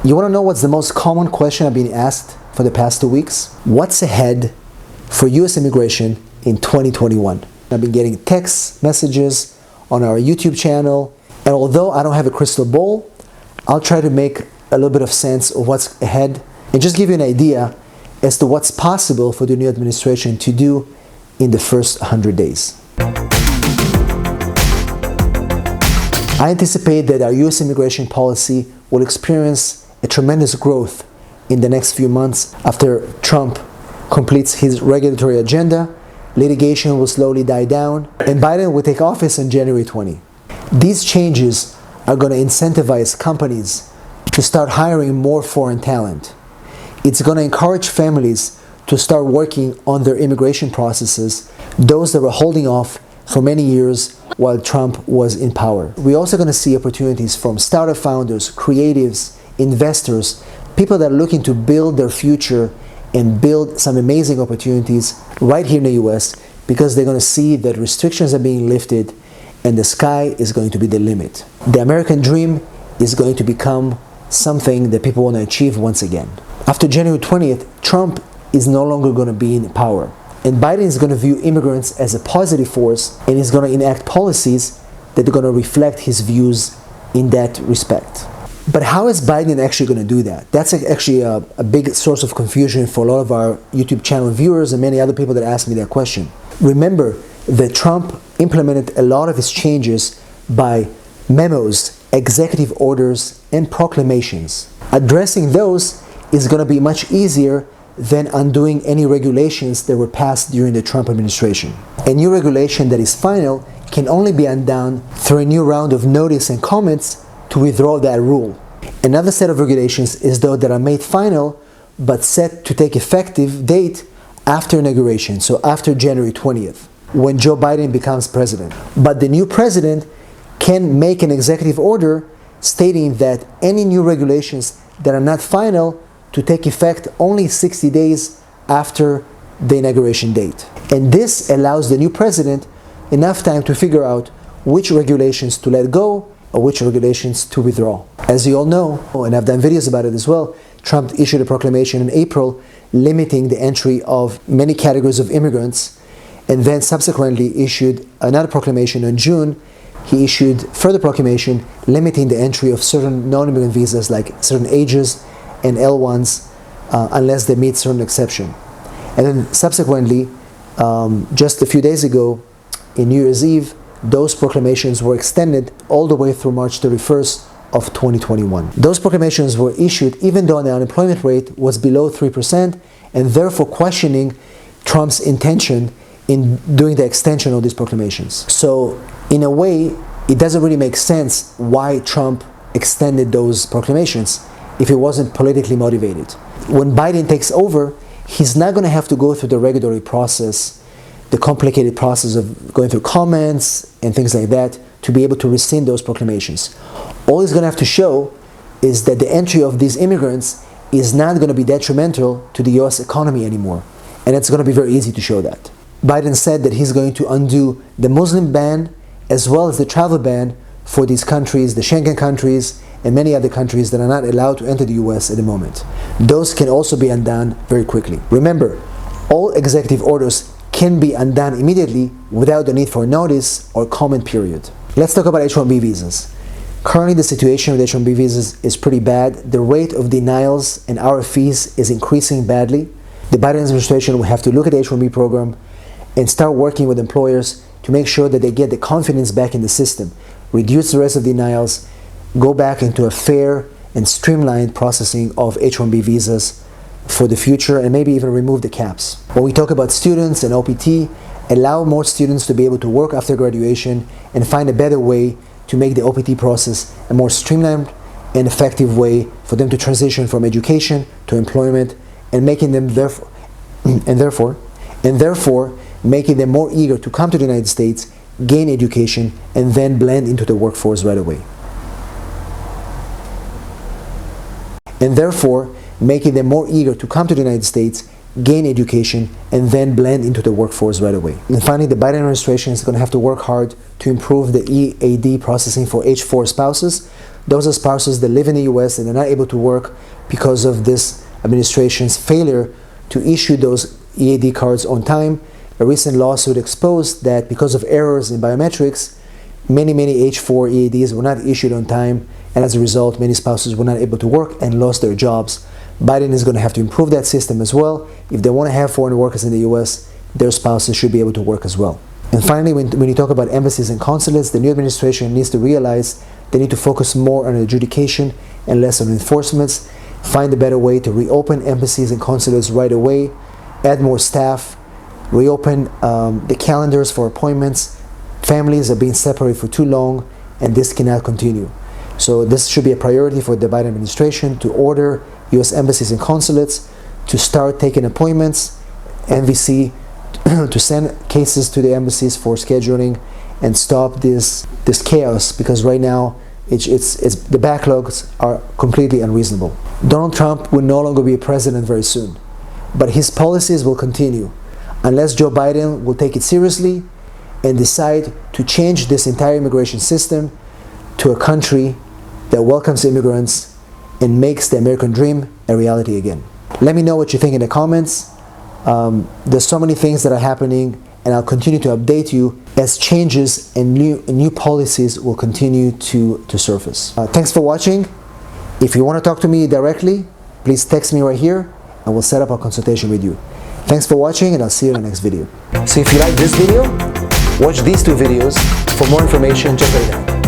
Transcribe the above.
You want to know what's the most common question I've been asked for the past 2 weeks? What's ahead for US immigration in 2021? I've been getting text messages on our YouTube channel, and although I don't have a crystal ball, I'll try to make a little bit of sense of what's ahead and just give you an idea as to what's possible for the new administration to do in the first 100 days. I anticipate that our US immigration policy will experience a tremendous growth in the next few months after Trump completes his regulatory agenda. Litigation will slowly die down, and Biden will take office on January 20. These changes are going to incentivize companies to start hiring more foreign talent. It's going to encourage families to start working on their immigration processes, those that were holding off for many years while Trump was in power. We're also going to see opportunities from startup founders, creatives, investors, people that are looking to build their future and build some amazing opportunities right here in the US, because they're going to see that restrictions are being lifted and the sky is going to be the limit. The American dream is going to become something that people want to achieve once again. After January 20th, Trump is no longer going to be in power. And Biden is going to view immigrants as a positive force, and he's going to enact policies that are going to reflect his views in that respect. But how is Biden actually going to do that? That's actually a big source of confusion for a lot of our YouTube channel viewers and many other people that ask me that question. Remember that Trump implemented a lot of his changes by memos, executive orders, and proclamations. Addressing those is going to be much easier than undoing any regulations that were passed during the Trump administration. A new regulation that is final can only be undone through a new round of notice and comments to withdraw that rule. Another set of regulations is those that are made final but set to take effective date after inauguration, so after January 20th, when Joe Biden becomes president. But the new president can make an executive order stating that any new regulations that are not final to take effect only 60 days after the inauguration date. And this allows the new president enough time to figure out which regulations to let go or which regulations to withdraw. As you all know, and I've done videos about it as well, Trump issued a proclamation in April limiting the entry of many categories of immigrants, and then subsequently issued another proclamation in June. He issued further proclamation limiting the entry of certain non-immigrant visas like certain ages and L1s unless they meet certain exception. And then subsequently, just a few days ago, in New Year's Eve, those proclamations were extended all the way through March 31st of 2021. Those proclamations were issued even though the unemployment rate was below 3%, and therefore questioning Trump's intention in doing the extension of these proclamations. So in a way, it doesn't really make sense why Trump extended those proclamations if it wasn't politically motivated. When Biden takes over, he's not going to have to go through the regulatory process, the complicated process of going through comments and things like that to be able to rescind those proclamations. All he's going to have to show is that the entry of these immigrants is not going to be detrimental to the US economy anymore. And it's going to be very easy to show that. Biden said that he's going to undo the Muslim ban as well as the travel ban for these countries, the Schengen countries, and many other countries that are not allowed to enter the US at the moment. Those can also be undone very quickly. Remember, all executive orders can be undone immediately without the need for notice or comment period. Let's talk about H-1B visas. Currently, the situation with H-1B visas is pretty bad. The rate of denials and RFEs is increasing badly. The Biden administration will have to look at the H-1B program and start working with employers to make sure that they get the confidence back in the system, reduce the rest of denials, go back into a fair and streamlined processing of H-1B visas for the future, and maybe even remove the caps. When we talk about students and OPT, allow more students to be able to work after graduation and find a better way to make the OPT process a more streamlined and effective way for them to transition from education to employment, and making them therefore making them more eager to come to the United States, gain education, and then blend into the workforce right away. And therefore, making them more eager to come to the United States, gain education, and then blend into the workforce right away. And finally, the Biden administration is going to have to work hard to improve the EAD processing for H-4 spouses those are spouses that live in the US and they're not able to work because of this administration's failure to issue those EAD cards on time. A recent lawsuit exposed that because of errors in biometrics, many H4 EADs were not issued on time, and as a result, many spouses were not able to work and lost their jobs. Biden is going to have to improve that system as well. If they want to have foreign workers in the US, their spouses should be able to work as well. And finally, when you talk about embassies and consulates, the new administration needs to realize they need to focus more on adjudication and less on enforcements, find a better way to reopen embassies and consulates right away, add more staff, reopen the calendars for appointments. Families are being separated for too long, and this cannot continue. So this should be a priority for the Biden administration to order US embassies and consulates to start taking appointments, NVC to send cases to the embassies for scheduling, and stop this chaos, because right now the backlogs are completely unreasonable. Donald Trump will no longer be president very soon, but his policies will continue unless Joe Biden will take it seriously and decide to change this entire immigration system to a country that welcomes immigrants and makes the American dream a reality again. Let me know what you think in the comments. There's so many things that are happening, and I'll continue to update you as changes and new policies will continue to surface. Thanks for watching. If you want to talk to me directly, please text me right here and we'll set up a consultation with you. Thanks for watching, and I'll see you in the next video. So if you like this video, watch these two videos for more information just like that.